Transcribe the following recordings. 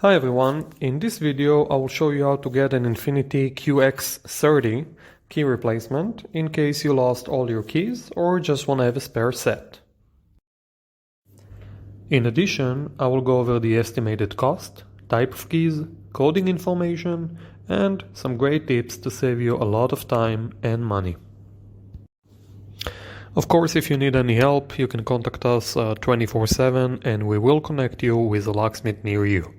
Hi everyone, in this video I will show you how to get an Infiniti QX30 key replacement in case you lost all your keys or just want to have a spare set. In addition, I will go over the estimated cost, type of keys, coding information, and some great tips to save you a lot of time and money. Of course, if you need any help, you can contact us 24/7 and we will connect you with a locksmith near you.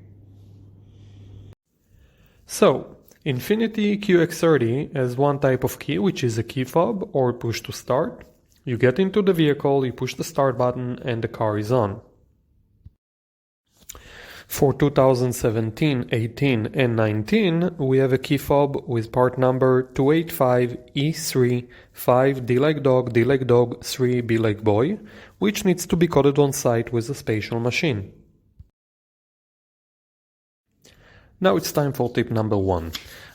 So, Infiniti QX30 has one type of key, which is a key fob or push to start. You get into the vehicle, you push the start button and the car is on. For 2017, 18 and 19, we have a key fob with part number 285E3 5D like dog, 3 B like boy, which needs to be coded on site with a special machine. Now it's time for tip number 1.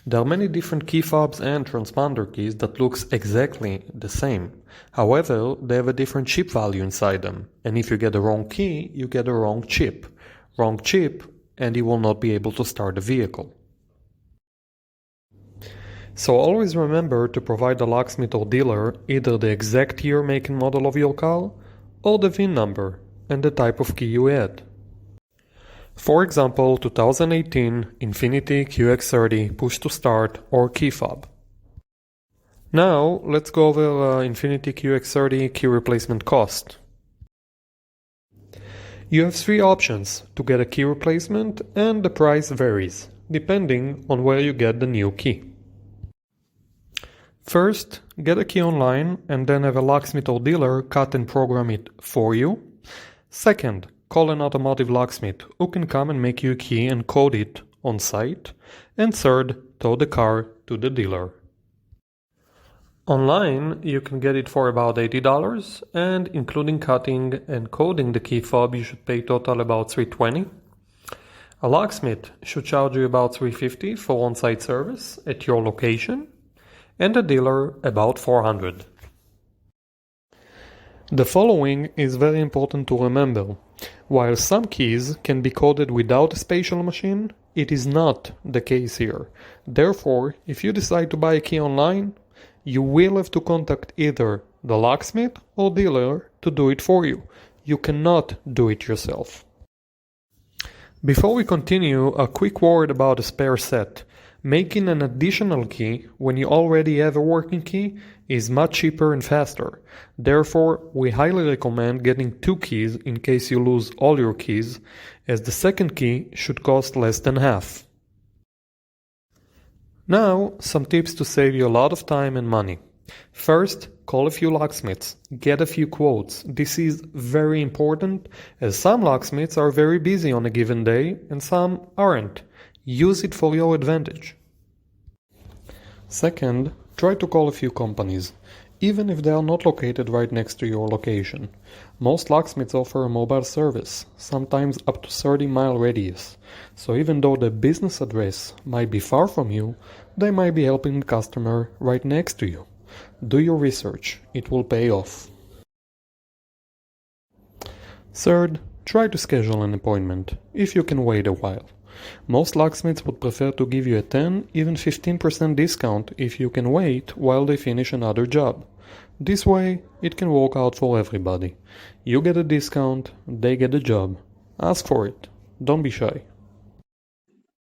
There are many different key fobs and transponder keys that looks exactly the same. However, they have a different chip value inside them, and if you get the wrong key, you get the wrong chip. Wrong chip, and you will not be able to start the vehicle. So always remember to provide the locksmith or dealer either the exact year, make and model of your car, or the VIN number and the type of key you had. For example, 2018 Infiniti QX30 push to start or key fob. Now let's go over Infiniti QX30 key replacement cost. You have 3 options to get a key replacement and the price varies, depending on where you get the new key. First, get a key online and then have a locksmith or dealer cut and program it for you. Second, call an automotive locksmith who can come and make you a key and code it on site. And third, tow the car to the dealer. Online, you can get it for about $80, and including cutting and coding the key fob, you should pay total about $320. A locksmith should charge you about $350 for on-site service at your location, and a dealer about $400. The following is very important to remember. While some keys can be coded without a special machine, it is not the case here. Therefore, if you decide to buy a key online, you will have to contact either the locksmith or dealer to do it for you. You cannot do it yourself. Before we continue, a quick word about a spare set. Making an additional key when you already have a working key is much cheaper and faster. Therefore, we highly recommend getting 2 keys in case you lose all your keys, as the second key should cost less than half. Now, some tips to save you a lot of time and money. First, call a few locksmiths. Get a few quotes. This is very important, as some locksmiths are very busy on a given day and some aren't. Use it for your advantage. Second, try to call a few companies, even if they are not located right next to your location. Most locksmiths offer a mobile service, sometimes up to 30-mile radius. So even though the business address might be far from you, they might be helping the customer right next to you. Do your research, it will pay off. Third, try to schedule an appointment, if you can wait a while. Most locksmiths would prefer to give you a 10, even 15% discount if you can wait while they finish another job. This way, it can work out for everybody. You get a discount, they get a job. Ask for it. Don't be shy.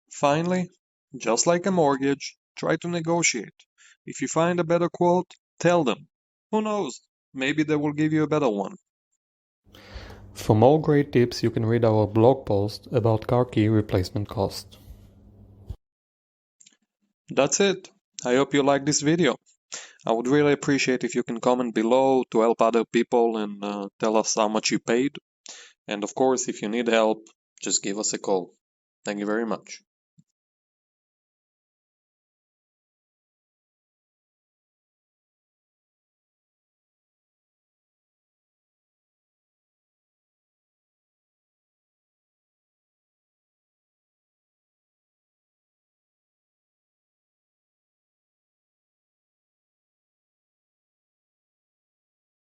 Finally, just like a mortgage, try to negotiate. If you find a better quote, tell them. Who knows? Maybe they will give you a better one. For more great tips, you can read our blog post about car key replacement cost. That's it. I hope you liked this video. I would really appreciate if you can comment below to help other people and tell us how much you paid. And of course, if you need help, just give us a call. Thank you very much.